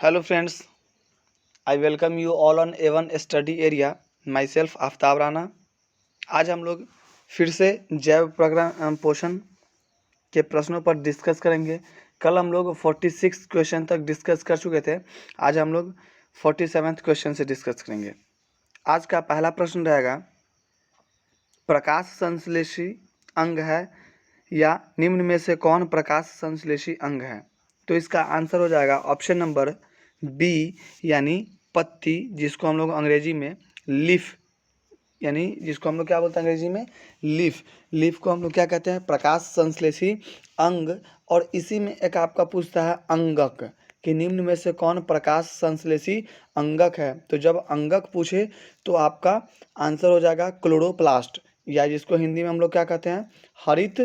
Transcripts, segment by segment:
Hello friends, I welcome you all on A1 study area. My self Aftab Rana. आज हम लोग फिर से जैव पोषण के प्रश्नों पर डिस्कस करेंगे। कल हम लोग 46 क्वेश्चन तक डिस्कस कर चुके थे। आज हम लोग 47वें क्वेश्चन से डिस्कस करेंगे। आज का पहला प्रश्न रहेगा, प्रकाश संश्लेषी अंग है या निम्न में से कौन प्रकाश संश्लेषी अंग है? तो इसका आंसर हो जाएगा ऑप्शन नंबर बी, यानी पत्ती, जिसको हम लोग अंग्रेजी में लीफ, यानी जिसको हम लोग क्या बोलते हैं अंग्रेजी में लीफ। लीफ को हम लोग क्या कहते हैं? प्रकाश संश्लेषी अंग। और इसी में एक आपका पूछता है अंगक कि निम्न में से कौन प्रकाश संश्लेषी अंगक है। तो जब अंगक पूछे तो आपका आंसर हो जाएगा क्लोरोप्लास्ट, या जिसको हिंदी में हम लोग क्या कहते हैं? हरित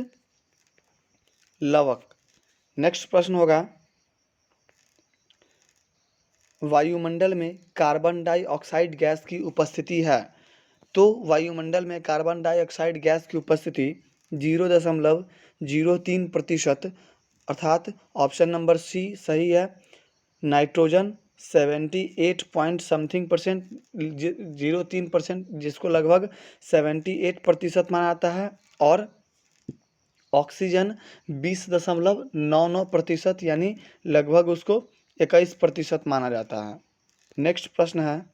लवक। नेक्स्ट प्रश्न होगा, वायुमंडल में कार्बन डाइऑक्साइड गैस की उपस्थिति है। तो वायुमंडल में कार्बन डाइऑक्साइड गैस की उपस्थिति 0.03%, अर्थात ऑप्शन नंबर सी सही है। नाइट्रोजन 78 पॉइंट समथिंग परसेंट, 0.03%, जिसको लगभग 78% माना जाता है। और ऑक्सीजन 20.99%, यानी लगभग उसको 21% माना जाता है। नेक्स्ट प्रश्न है,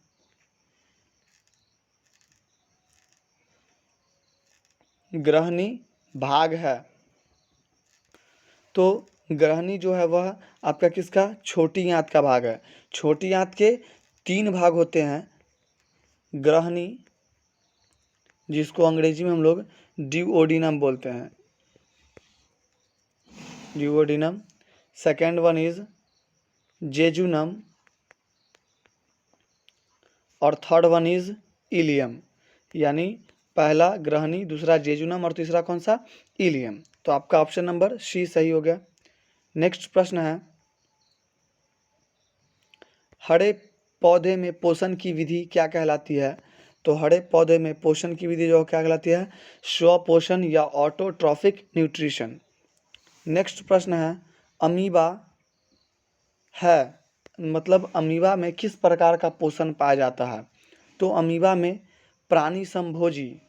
ग्रहणी भाग है। तो ग्रहणी जो है वह आपका किसका? छोटी आंत का भाग है। छोटी आंत के 3 भाग होते हैं। ग्रहणी, जिसको अंग्रेजी में हम लोग ड्यूओडिनम बोलते हैं, ड्यूओडिनम। सेकेंड वन इज जेजुनम, और थर्ड वन इज इलियम। यानी पहला ग्रहणी, दूसरा जेजुनम और तीसरा कौन सा? इलियम। तो आपका ऑप्शन नंबर सी सही हो गया। नेक्स्ट प्रश्न है, हरे पौधे में पोषण की विधि क्या कहलाती है? तो हरे पौधे में पोषण की विधि जो क्या कहलाती है? स्वपोषण या ऑटोट्रॉफिक न्यूट्रिशन। नेक्स्ट प्रश्न है, अमीबा है, मतलब अमीबा में किस प्रकार का पोषण पाया जाता है? तो अमीबा में प्राणी संभोजी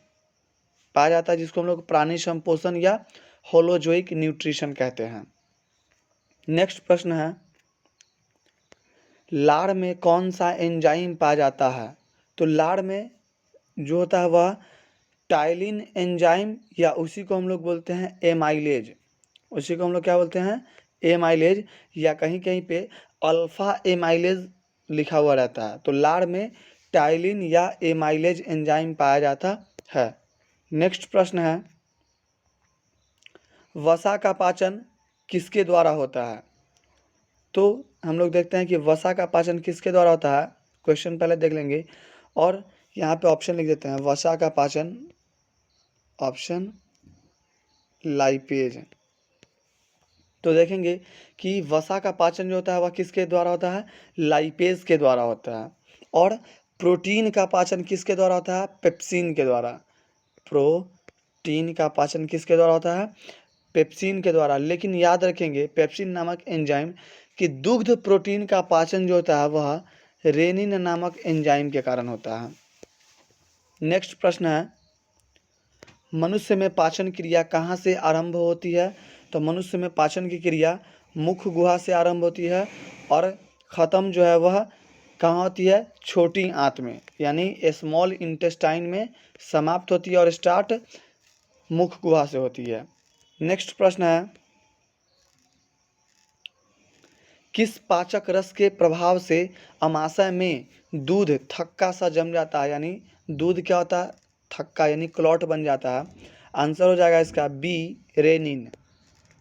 पाया जाता है, जिसको हम लोग प्राणी संपोषण या होलोजोइक न्यूट्रिशन कहते हैं। नेक्स्ट प्रश्न है, लार में कौन सा एंजाइम पाया जाता है? तो लार में जो होता है वह टाइलिन एंजाइम, या उसी को हम लोग बोलते हैं एमाइलेज। उसी को हम लोग क्या बोलते हैं? एमाइलेज, या कहीं कहीं पे अल्फा एमाइलेज लिखा हुआ रहता है। तो लार में टाइलिन या एमाइलेज एंजाइम पाया जाता है। नेक्स्ट प्रश्न है, वसा का पाचन किसके द्वारा होता है? तो हम लोग देखते हैं कि वसा का पाचन किसके द्वारा होता है। क्वेश्चन पहले देख लेंगे और यहाँ पे ऑप्शन लिख देते हैं। वसा का पाचन, ऑप्शन लाइपेज। तो देखेंगे कि वसा का पाचन जो होता है वह किसके द्वारा होता है? लाइपेज के द्वारा होता है। और प्रोटीन का पाचन किसके द्वारा होता है? पेप्सिन के द्वारा। प्रोटीन का पाचन किसके द्वारा होता है? पेप्सिन के द्वारा। लेकिन याद रखेंगे पेप्सिन नामक एंजाइम कि दुग्ध प्रोटीन का पाचन जो होता है वह रेनिन नामक एंजाइम के कारण होता है। नेक्स्ट प्रश्न है, मनुष्य में पाचन क्रिया कहाँ से आरंभ होती है? तो मनुष्य में पाचन की क्रिया मुख गुहा से आरंभ होती है और ख़त्म जो है वह कहाँ होती है? छोटी आंत में, यानी स्मॉल इंटेस्टाइन में समाप्त होती है और स्टार्ट मुख गुहा से होती है। नेक्स्ट प्रश्न है, किस पाचक रस के प्रभाव से अमाशय में दूध थक्का सा जम जाता है? यानी दूध क्या होता है? थक्का, यानी क्लॉट बन जाता है। आंसर हो जाएगा इसका बी, रेनिन।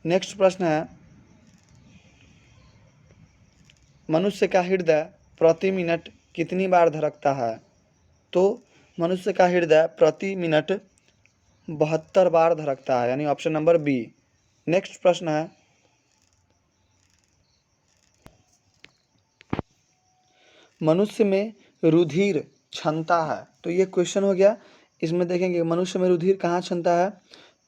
नेक्स्ट प्रश्न है, मनुष्य का हृदय प्रति मिनट कितनी बार धड़कता है? तो मनुष्य का हृदय प्रति मिनट 72 बार धड़कता है, यानी ऑप्शन नंबर बी। नेक्स्ट प्रश्न है, मनुष्य में रुधिर क्षमता है। तो ये क्वेश्चन हो गया। इसमें देखेंगे मनुष्य में रुधिर कहाँ क्षमता है।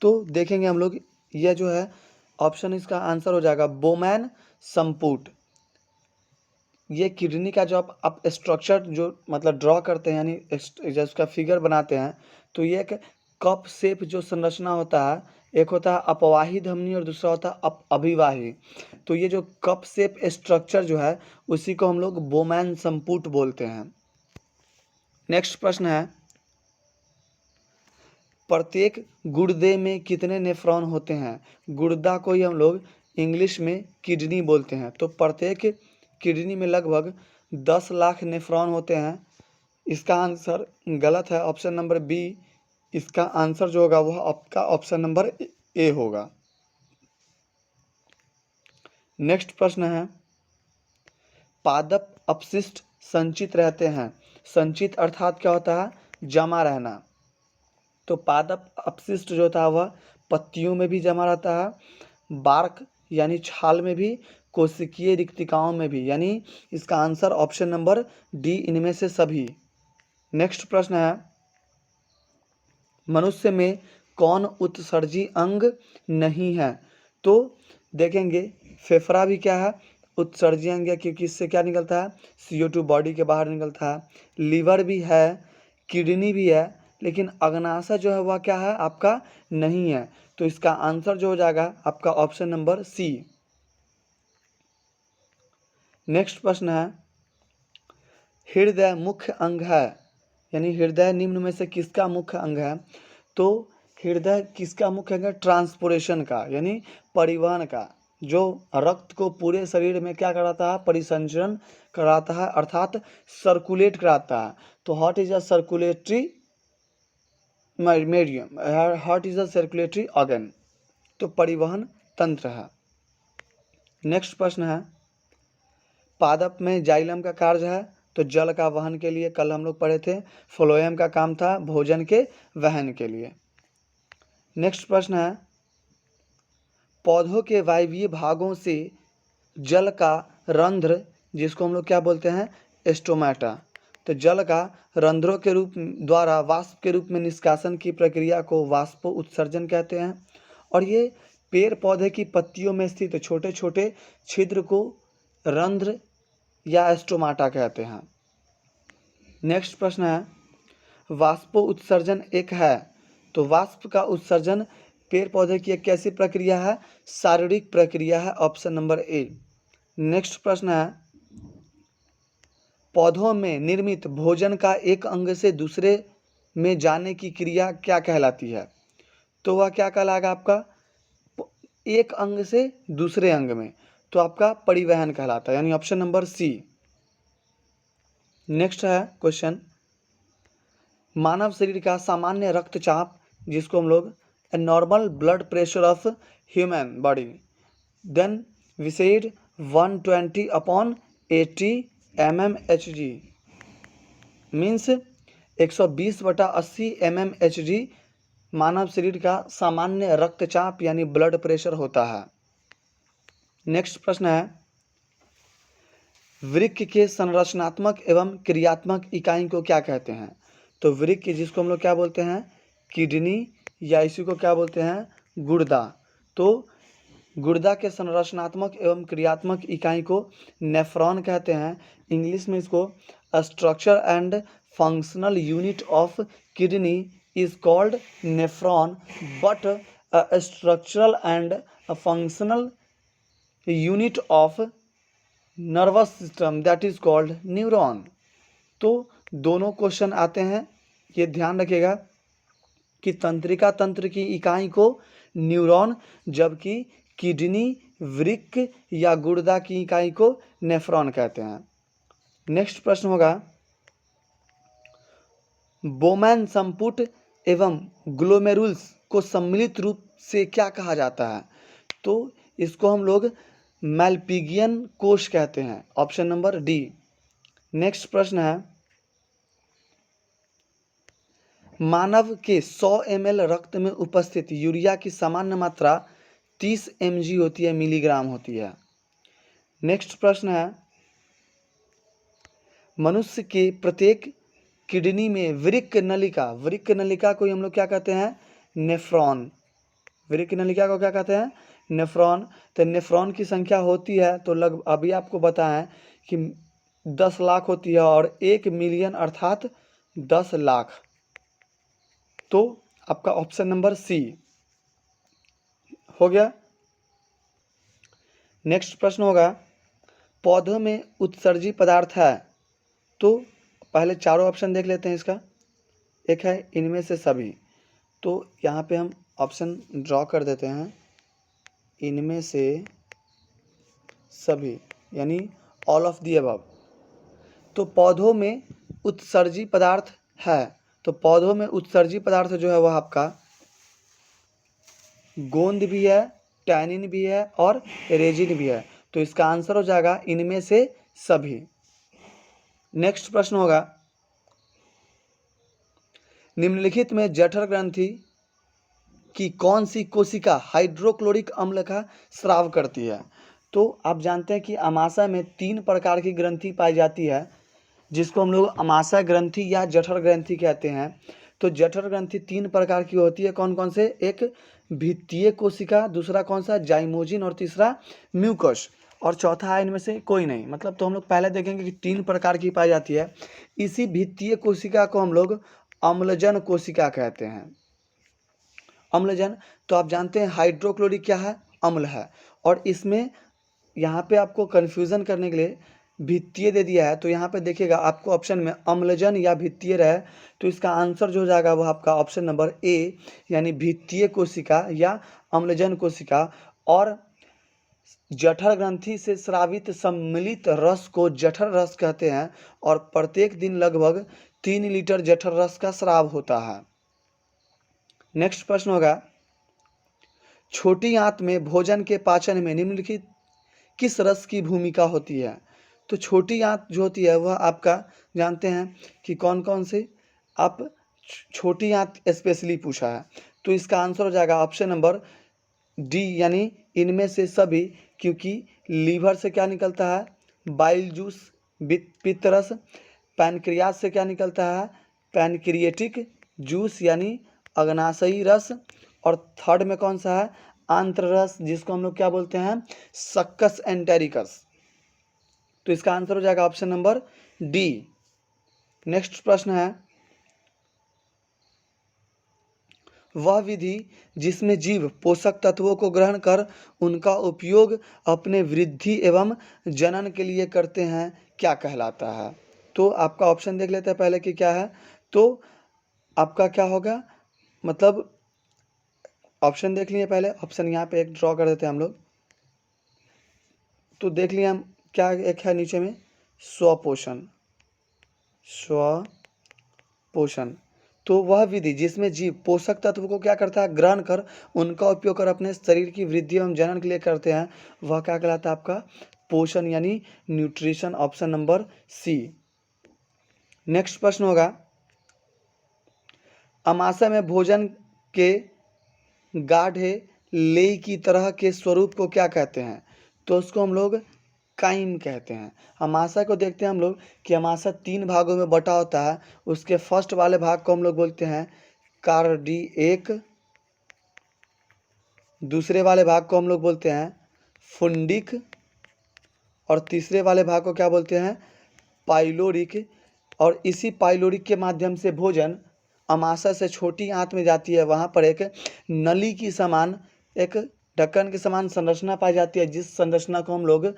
तो देखेंगे हम लोग, यह जो है ऑप्शन, इसका आंसर हो जाएगा बोमैन संपुट। ये किडनी का जो आप स्ट्रक्चर जो मतलब ड्रॉ करते हैं, यानी जब उसका फिगर बनाते हैं, तो ये एक कप शेप जो संरचना होता है, एक होता है अपवाही धमनी और दूसरा होता है अभिवाही। तो ये जो कप शेप स्ट्रक्चर जो है उसी को हम लोग बोमैन संपुट बोलते हैं। नेक्स्ट प्रश्न है, प्रत्येक गुर्दे में कितने नेफ्रॉन होते हैं? गुर्दा को ही हम लोग इंग्लिश में किडनी बोलते हैं। तो प्रत्येक किडनी में लगभग 10 लाख नेफ्रॉन होते हैं। इसका आंसर गलत है, ऑप्शन नंबर बी। इसका आंसर जो होगा वह आपका ऑप्शन नंबर ए होगा। नेक्स्ट प्रश्न है, पादप अपशिष्ट संचित रहते हैं। संचित अर्थात क्या होता है? जमा रहना। तो पादप अपशिष्ट जो होता है वह पत्तियों में भी जमा रहता है, बार्क यानी छाल में भी, कोशिकीय रिक्तिकाओं में भी, यानी इसका आंसर ऑप्शन नंबर डी, इनमें से सभी। नेक्स्ट प्रश्न है, मनुष्य में कौन उत्सर्जी अंग नहीं है? तो देखेंगे फेफड़ा भी क्या है? उत्सर्जी अंग है, क्योंकि इससे क्या निकलता है? CO2 बॉडी के बाहर निकलता है। लीवर भी है, किडनी भी है, लेकिन अग्नाशय जो है वह क्या है? आपका नहीं है। तो इसका आंसर जो हो जाएगा आपका ऑप्शन नंबर सी। नेक्स्ट प्रश्न है, हृदय मुख्य अंग है, यानी हृदय निम्न में से किसका मुख्य अंग है? तो हृदय किसका मुख्य अंग है? ट्रांसपोर्टेशन का, यानी परिवहन का, जो रक्त को पूरे शरीर में क्या कराता है? परिसंचरण कराता है, अर्थात सर्कुलेट कराता है। तो heart is a circulatory medium, heart is a circulatory organ, तो परिवहन तंत्र है। नेक्स्ट प्रश्न है, पादप में जाइलम का कार्य है, तो जल का वहन के लिए, कल हम लोग पढ़े थे। फ्लोएम का काम था भोजन के वहन के लिए। नेक्स्ट प्रश्न है, पौधों के वायवीय भागों से जल का रंध्र, जिसको हम लोग क्या बोलते हैं? स्टोमेटा। तो जल का रंध्रों के रूप द्वारा वाष्प के रूप में निष्कासन की प्रक्रिया को वाष्पो उत्सर्जन कहते हैं। और ये पेड़ पौधे की पत्तियों में स्थित छोटे छोटे छिद्र को रंध्र या स्टोमाटा कहते हैं। नेक्स्ट प्रश्न है, वाष्पो उत्सर्जन एक है, तो वाष्प का उत्सर्जन पेड़ पौधे की एक कैसी प्रक्रिया है? शारीरिक प्रक्रिया है, ऑप्शन नंबर ए। नेक्स्ट प्रश्न है, पौधों में निर्मित भोजन का एक अंग से दूसरे में जाने की क्रिया क्या कहलाती है? तो वह क्या कहलाएगा आपका? एक अंग से दूसरे अंग में, तो आपका परिवहन कहलाता है, यानी ऑप्शन नंबर सी। नेक्स्ट है क्वेश्चन, मानव शरीर का सामान्य रक्तचाप, जिसको हम लोग normal blood pressure of human body, then we said 120/80 mmHg, means 120/80 mmHg मानव शरीर का सामान्य रक्तचाप यानी ब्लड प्रेशर होता है। नेक्स्ट प्रश्न है, वृक्क के संरचनात्मक एवं क्रियात्मक इकाई को क्या कहते हैं? तो वृक्क जिसको हम लोग क्या बोलते हैं? किडनी, या इसी को क्या बोलते हैं? गुर्दा। तो गुर्दा के संरचनात्मक एवं क्रियात्मक इकाई को नेफ्रॉन कहते हैं। इंग्लिश में इसको structure and functional unit of kidney is called nephron, but structural and functional unit of nervous system that is called neuron. तो दोनों क्वेश्चन आते हैं, ये ध्यान रखिएगा कि तंत्रिका तंत्र की इकाई को न्यूरॉन, जबकि किडनी, वृक्क या गुर्दा की इकाई को नेफ्रॉन कहते हैं। नेक्स्ट प्रश्न होगा, बोमैन संपुट एवं ग्लोमेरुल्स को सम्मिलित रूप से क्या कहा जाता है? तो इसको हम लोग मैल्पिगियन कोश कहते हैं, ऑप्शन नंबर डी। नेक्स्ट प्रश्न है, मानव के 100 ml रक्त में उपस्थित यूरिया की सामान्य मात्रा 30 mg होती है, मिलीग्राम होती है। नेक्स्ट प्रश्न है, मनुष्य के प्रत्येक किडनी में वृक्क नलिका को हम लोग क्या कहते हैं? नेफ्रॉन। वृक्क नलिका को क्या कहते हैं? नेफ्रॉन। तो नेफ्रॉन की संख्या होती है, तो अभी आपको बताएं कि 10 लाख होती है और 1 मिलियन अर्थात 10 लाख। तो आपका ऑप्शन नंबर सी हो गया। नेक्स्ट प्रश्न होगा, पौधों में उत्सर्जी पदार्थ है। तो पहले चारों ऑप्शन देख लेते हैं इसका। एक है इनमें से सभी, तो यहाँ पे हम ऑप्शन ड्रॉ कर देते हैं, इनमें से सभी यानी ऑल ऑफ दी अबव। तो पौधों में उत्सर्जी पदार्थ है, तो पौधों में उत्सर्जी पदार्थ जो है वह आपका गोंद भी है, टैनिन भी है और रेजिन भी है। तो इसका आंसर हो जाएगा इनमें से सभी। नेक्स्ट प्रश्न होगा, निम्नलिखित में जठर ग्रंथि की कौन सी कोशिका हाइड्रोक्लोरिक अम्ल का स्राव करती है। तो आप जानते हैं कि अमाशय में 3 प्रकार की ग्रंथि पाई जाती है, जिसको हम लोग अमाशय ग्रंथि या जठर ग्रंथि कहते हैं। तो जठर ग्रंथि 3 प्रकार की होती है, कौन कौन से? एक भित्तीय कोशिका, दूसरा कौन सा? जाइमोजिन, और तीसरा म्यूकस, और चौथा है इनमें से कोई नहीं। मतलब तो हम लोग पहले देखेंगे कि 3 प्रकार की पाई जाती है। इसी भित्तीय कोशिका को हम लोग अम्लजन कोशिका कहते हैं। अम्लजन, तो आप जानते हैं हाइड्रोक्लोरिक क्या है? अम्ल है। और इसमें यहाँ पे आपको कन्फ्यूज़न करने के लिए भित्तीय दे दिया है, तो यहाँ पे देखिएगा आपको ऑप्शन में अम्लजन या भित्तीय रहे, तो इसका आंसर जो हो जाएगा वो आपका ऑप्शन नंबर ए, यानी भित्तीय कोशिका या अम्लजन कोशिका। और जठर ग्रंथि से स्रावित सम्मिलित रस को जठर रस कहते हैं, और प्रत्येक दिन लगभग 3 लीटर जठर रस का स्राव होता है। नेक्स्ट प्रश्न होगा, छोटी आंत में भोजन के पाचन में निम्नलिखित किस रस की भूमिका होती है। तो छोटी आंत जो होती है वह आपका जानते हैं कि कौन कौन से, आप छोटी आंत स्पेशली पूछा है, तो इसका आंसर हो जाएगा ऑप्शन नंबर डी, यानी इनमें से सभी। क्योंकि लीवर से क्या निकलता है? Bile juice, पित्तरस। पैनक्रियाज से क्या निकलता है? पैनक्रिएटिक जूस यानी अग्नाशयी रस। और थर्ड में कौन सा है? आंत्र रस, जिसको हम लोग क्या बोलते हैं? Succus entericus. तो इसका आंसर हो जाएगा ऑप्शन नंबर डी। नेक्स्ट प्रश्न है, वह विधि जिसमें जीव पोषक तत्वों को ग्रहण कर उनका उपयोग अपने वृद्धि एवं जनन के लिए करते हैं, क्या कहलाता है। तो आपका ऑप्शन देख लेते हैं पहले कि क्या है। तो आपका क्या होगा, मतलब ऑप्शन देख लिए पहले, ऑप्शन यहाँ पे एक ड्रॉ कर देते हैं हम लोग। तो देख लिए हम क्या एक है नीचे में, स्वपोषण। स्वपोषण, तो वह विधि जिसमें जीव पोषक तत्व को क्या करता है? ग्रहण कर उनका उपयोग कर अपने शरीर की वृद्धि एवं जनन के लिए करते हैं, वह क्या कहलाता है? आपका पोषण यानी nutrition, option number C. Next प्रश्न होगा, अमाशय में भोजन के गाढ़े लेई की तरह के स्वरूप को क्या कहते हैं। तो उसको हम लोग काइम कहते हैं। अमाशय को देखते हैं हम लोग कि अमाशय 3 भागों में बटा होता है। उसके फर्स्ट वाले भाग को हम लोग बोलते हैं कार्डिएक, दूसरे वाले भाग को हम लोग बोलते हैं फुंडिक, और तीसरे वाले भाग को क्या बोलते हैं? पाइलोरिक। और इसी पाइलोरिक के माध्यम से भोजन अमाशय से छोटी आंत में जाती है, वहाँ पर एक नली की समान, एक ढक्कन के समान संरचना पाई जाती है, जिस संरचना को हम लोग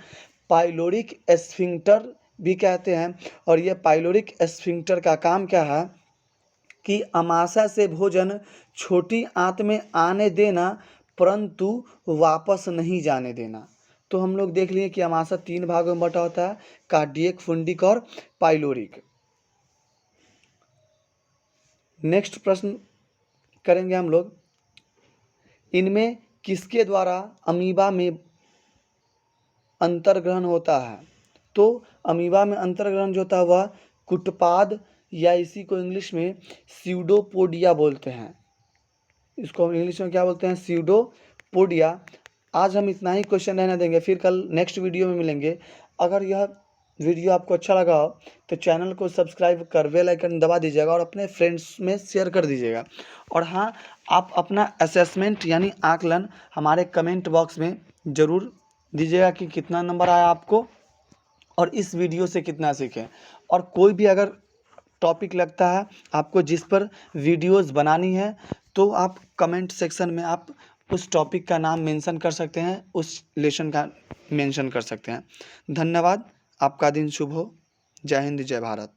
पाइलोरिक एस्फिंक्टर भी कहते हैं। और यह पाइलोरिक एस्फिंक्टर का काम क्या है कि अमाशय से भोजन छोटी आंत में आने देना, परंतु वापस नहीं जाने देना। तो हम लोग देख लिए कि अमाशय 3 भागों में बटा होता है, कार्डियक, फुंडिक और पाइलोरिक। नेक्स्ट प्रश्न करेंगे हम लोग, इनमें किसके द्वारा अमीबा में अंतर्ग्रहण होता है। तो अमीबा में अंतर्ग्रहण जो होता है वह कुटपाद, या इसी को इंग्लिश में स्यूडोपोडिया बोलते हैं। इसको हम इंग्लिश में क्या बोलते हैं? स्यूडोपोडिया। आज हम इतना ही क्वेश्चन रहने देंगे, फिर कल नेक्स्ट वीडियो में मिलेंगे। अगर यह वीडियो आपको अच्छा लगा हो तो चैनल को सब्सक्राइब कर बेल आइकन दबा दीजिएगा और अपने फ्रेंड्स में शेयर कर दीजिएगा। और हाँ, आप अपना असेसमेंट यानी आकलन हमारे कमेंट बॉक्स में ज़रूर दीजिएगा कि कितना नंबर आया आपको। और इस वीडियो से कितना सीखें। और कोई भी अगर टॉपिक लगता है आपको जिस पर वीडियोस बनानी है, तो आप कमेंट सेक्शन में आप उस टॉपिक का नाम मेंशन कर सकते हैं, उस लेसन का मेंशन कर सकते हैं। धन्यवाद। आपका दिन शुभ हो। जय हिंद, जय भारत।